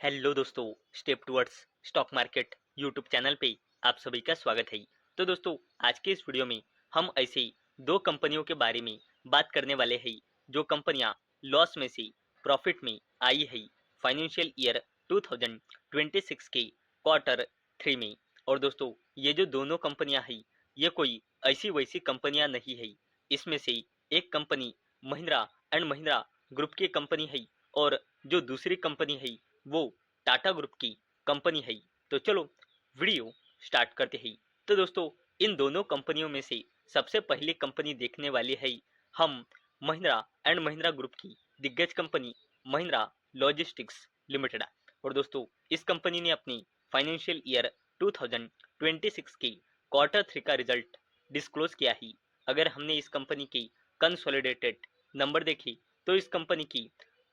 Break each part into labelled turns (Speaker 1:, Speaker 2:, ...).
Speaker 1: Hello दोस्तों, step towards stock market YouTube channel पे आप सभी का स्वागत है। तो दोस्तों, आज के इस वीडियो में हम ऐसे दो कंपनियों के बारे में बात करने वाले हैं जो कंपनियां लॉस में से प्रॉफिट में आई है फाइनेंशियल ईयर 2026 के क्वार्टर 3 में। और दोस्तों, ये जो दोनों कंपनियां हैं ये कोई ऐसी वैसी कंपनियां नहीं है। इसमें से एक company Mahindra and Mahindra group की कंपनी है और जो दूसरी कंपनी है वो टाटा ग्रुप की कंपनी है। तो चलो वीडियो स्टार्ट करते हैं। तो दोस्तों, इन दोनों कंपनियों में से सबसे पहली कंपनी देखने वाली है हम महिंद्रा एंड महिंद्रा ग्रुप की दिग्गज कंपनी महिंद्रा लॉजिस्टिक्स लिमिटेड। और दोस्तों, इस कंपनी ने अपनी फाइनेंशियल ईयर 2026 के क्वार्टर 3 का रिजल्ट डिस्क्लोज किया है। अगर हमने इस कंपनी के कंसोलिडेटेड नंबर देखे तो इस कंपनी की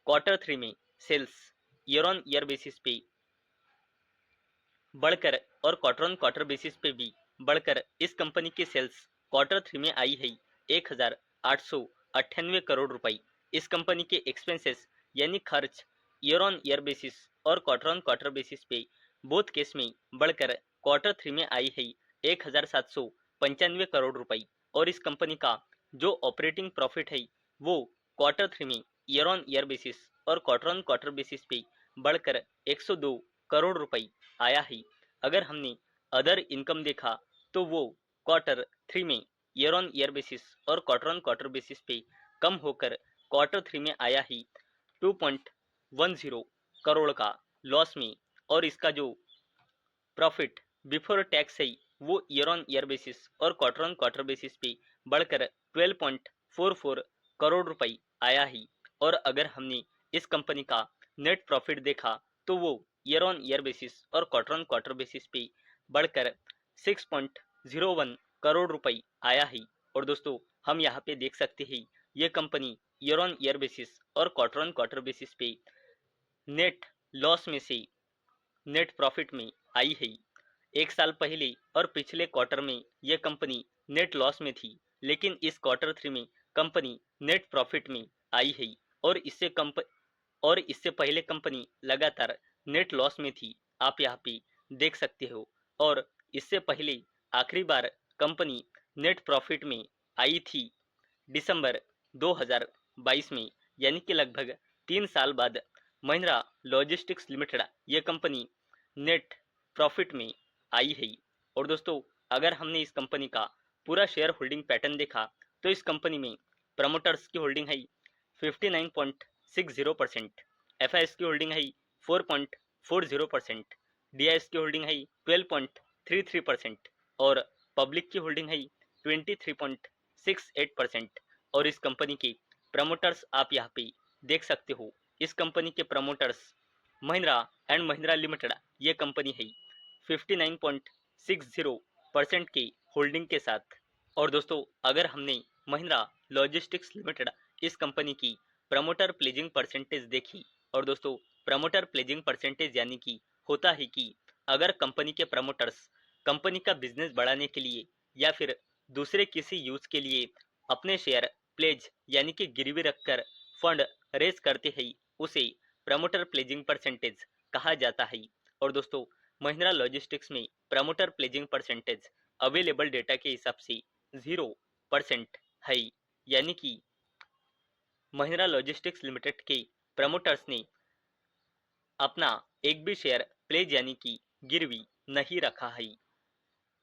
Speaker 1: क्वार्टर 3 में sales year on year basis पे बढ़कर और क्वार्टर ऑन क्वार्टर बेसिस पे भी बढ़कर इस कंपनी की सेल्स क्वार्टर 3 में आई है 1898 करोड़ रुपए। इस कंपनी के एक्सपेंसेस यानी खर्च ईयर ऑन ईयर बेसिस और क्वार्टर ऑन क्वार्टर बेसिस पे बोथ केस में बढ़कर क्वार्टर 3 में आई है 1795 करोड़ रुपए। और इस कंपनी का जो ऑपरेटिंग प्रॉफिट है वो क्वार्टर 3 में ईयर ऑन ईयर बेसिस और क्वार्टर ऑन क्वार्टर बेसिस पे बढ़कर 102 करोड़ रुपए आया है। अगर हमने अदर इनकम देखा तो वो क्वार्टर 3 में ईयर ऑन ईयर बेसिस और क्वार्टर ऑन क्वार्टर बेसिस पे कम होकर क्वार्टर 3 में आया ही 2.10 करोड़ का लॉस में। और इसका जो प्रॉफिट बिफोर टैक्स है वो ईयर ऑन ईयर बेसिस और क्वार्टर ऑन क्वार्टर बेसिस पे बढ़कर 12.44 करोड़ रुपए आया है। और अगर हमने इस कंपनी का नेट प्रॉफिट देखा तो वो ईयर ऑन ईयर बेसिस और क्वार्टर ऑन क्वार्टर बेसिस पे बढ़कर 6.01 करोड़ रुपए आया है। और दोस्तों, हम यहाँ पे देख सकते हैं ये company year on year basis और क्वार्टर ऑन क्वार्टर बेसिस पे नेट लॉस में से नेट प्रॉफिट में आई है। एक साल पहले और पिछले क्वार्टर में यह कंपनी नेट लॉस में थी, लेकिन इस क्वार्टर 3 में कंपनी नेट प्रॉफिट में आई है। और इससे पहले कंपनी लगातार नेट लॉस में थी, आप यहाँ पे देख सकते हो। और इससे पहले आखिरी बार कंपनी नेट प्रॉफिट में आई थी दिसंबर 2022 में, यानी कि लगभग 3 साल बाद महिंद्रा लॉजिस्टिक्स लिमिटेड ये कंपनी नेट प्रॉफिट में आई है। और दोस्तों, अगर हमने इस कंपनी का पूरा शेयर होल्डिंग पैटर्न देखा तो इस कंपनी में प्रमोटर्स की होल्डिंग है 59.60%, एफआईएस की होल्डिंग है 4.40%, डीआईएस की होल्डिंग है 12.33% और पब्लिक की होल्डिंग है 23.68%। और इस कंपनी के प्रमोटर्स आप यहाँ पे देख सकते हो। इस कंपनी के promoters Mahindra and Mahindra limited ये कंपनी है 59.60% के होल्डिंग के साथ। और दोस्तों, अगर हमने महिंद्रा लॉजिस्टिक्स लिमिटेड इस कंपनी की प्रमोटर प्लेजिंग परसेंटेज देखी, और दोस्तों, प्रमोटर प्लेजिंग परसेंटेज यानी कि होता है कि अगर कंपनी के प्रमोटर्स कंपनी का बिजनेस बढ़ाने के लिए या फिर दूसरे किसी यूज के लिए अपने शेयर प्लेज यानी कि गिरवी रखकर फंड रेज करते हैं, उसे प्रमोटर प्लेजिंग परसेंटेज कहा जाता है। और दोस्तों, महिंद्रा लॉजिस्टिक्स में promoter pledging percentage available data के हिसाब से 0% है, यानी कि महिंद्रा लॉजिस्टिक्स लिमिटेड के प्रमोटर्स ने अपना एक भी शेयर प्लेज यानी कि गिरवी नहीं रखा है।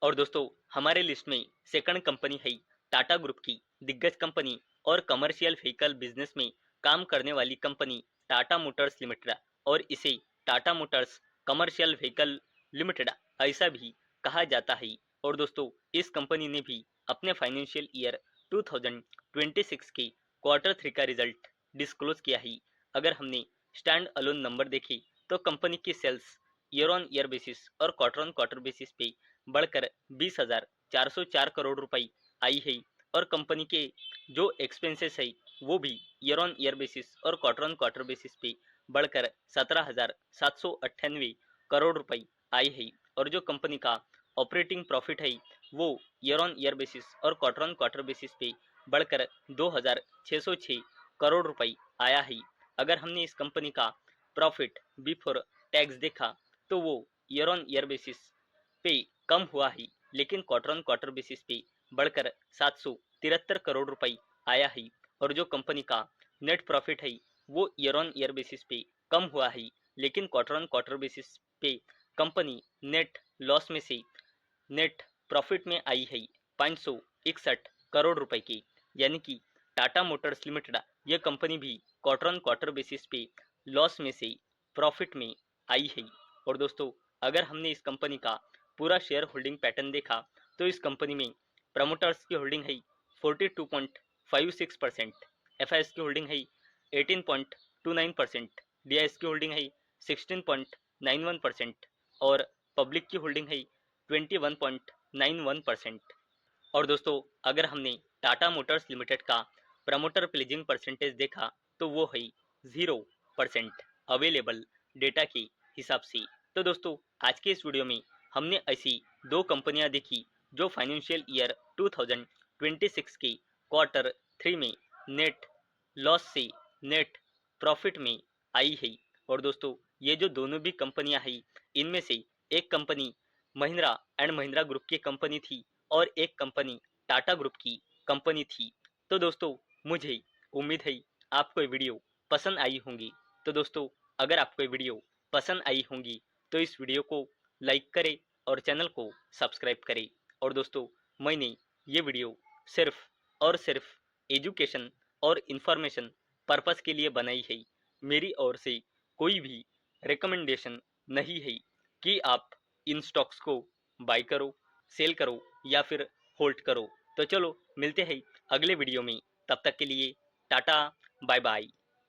Speaker 1: और दोस्तों, हमारे लिस्ट में सेकंड कंपनी है टाटा ग्रुप की दिग्गज कंपनी और कमर्शियल व्हीकल बिजनेस में काम करने वाली कंपनी टाटा मोटर्स लिमिटेड। और इसे Tata Motors commercial vehicle limited ऐसा भी कहा जाता है। और दोस्तों, इस कंपनी ने भी अपने फाइनेंशियल ईयर 2026 के क्वार्टर 3 का रिजल्ट डिस्क्लोज किया है। अगर हमने स्टैंड अलोन नंबर देखे तो कंपनी की sales year on year basis और क्वार्टर ऑन क्वार्टर बेसिस पे बढ़कर 20,404 करोड़ रुपए आई है। और कंपनी के जो एक्सपेंसेस है वो भी ईयर ऑन ईयर बेसिस और क्वार्टर ऑन क्वार्टर बेसिस पे बढ़कर 17,798 करोड़ रुपए आई है। और जो कंपनी का ऑपरेटिंग प्रॉफिट है वो ईयर ऑन ईयर बेसिस और क्वार्टर ऑन क्वार्टर बेसिस पे बढ़कर 2,606 करोड़ रुपए आया है। अगर हमने इस कंपनी का प्रॉफिट बिफोर टैक्स देखा तो वो ईयर ऑन ईयर बेसिस पे कम हुआ है, लेकिन क्वार्टर ऑन क्वार्टर बेसिस पे बढ़कर 773 करोड़ रुपए आया है। और जो कंपनी का नेट प्रॉफिट है वो ईयर ऑन ईयर बेसिस पे कम हुआ है, लेकिन क्वार्टर ऑन क्वार्टर बेसिस पे कंपनी नेट लॉस में से नेट प्रॉफिट में आई है 561 करोड़ रुपए की। यानी कि टाटा मोटर्स लिमिटेड यह कंपनी भी क्वार्टर ऑन क्वार्टर बेसिस पे लॉस में से प्रॉफिट में आई है। और दोस्तों, अगर हमने इस कंपनी का पूरा शेयर होल्डिंग पैटर्न देखा तो इस कंपनी में प्रमोटर्स की होल्डिंग है 42.56%, एफआईएस की होल्डिंग है 18.29%, डीआईएस की होल्डिंग है 16.91% और पब्लिक की होल्डिंग है 21.91%। और दोस्तों, अगर हमने टाटा मोटर्स लिमिटेड का प्रमोटर प्लेजिंग परसेंटेज देखा तो वो है 0% अवेलेबल डेटा के हिसाब से। तो दोस्तों, आज के इस वीडियो में हमने ऐसी दो कंपनियां देखी जो फाइनेंशियल ईयर 2026 के क्वार्टर 3 में नेट लॉस से नेट प्रॉफिट में आई है। और दोस्तों, ये जो दोनों भी कंपनियां हैं, इनमें से एक company Mahindra and Mahindra group की कंपनी थी और एक कंपनी टाटा ग्रुप की कंपनी थी। तो दोस्तों, मुझे उम्मीद है आपको ये वीडियो पसंद आई होंगी। तो दोस्तों, अगर आपको ये वीडियो पसंद आई होंगी तो इस वीडियो को लाइक करें और चैनल को सब्सक्राइब करें। और दोस्तों, मैंने ये वीडियो सिर्फ और सिर्फ एजुकेशन और इंफॉर्मेशन पर्पस के लिए बनाई है। मेरी ओर से कोई भी रिकमेंडेशन नहीं है कि आप इन स्टॉक्स को बाय करो, सेल करो या फिर होल्ड करो। तो चलो मिलते हैं अगले वीडियो में, तब तक के लिए टाटा, बाय बाय।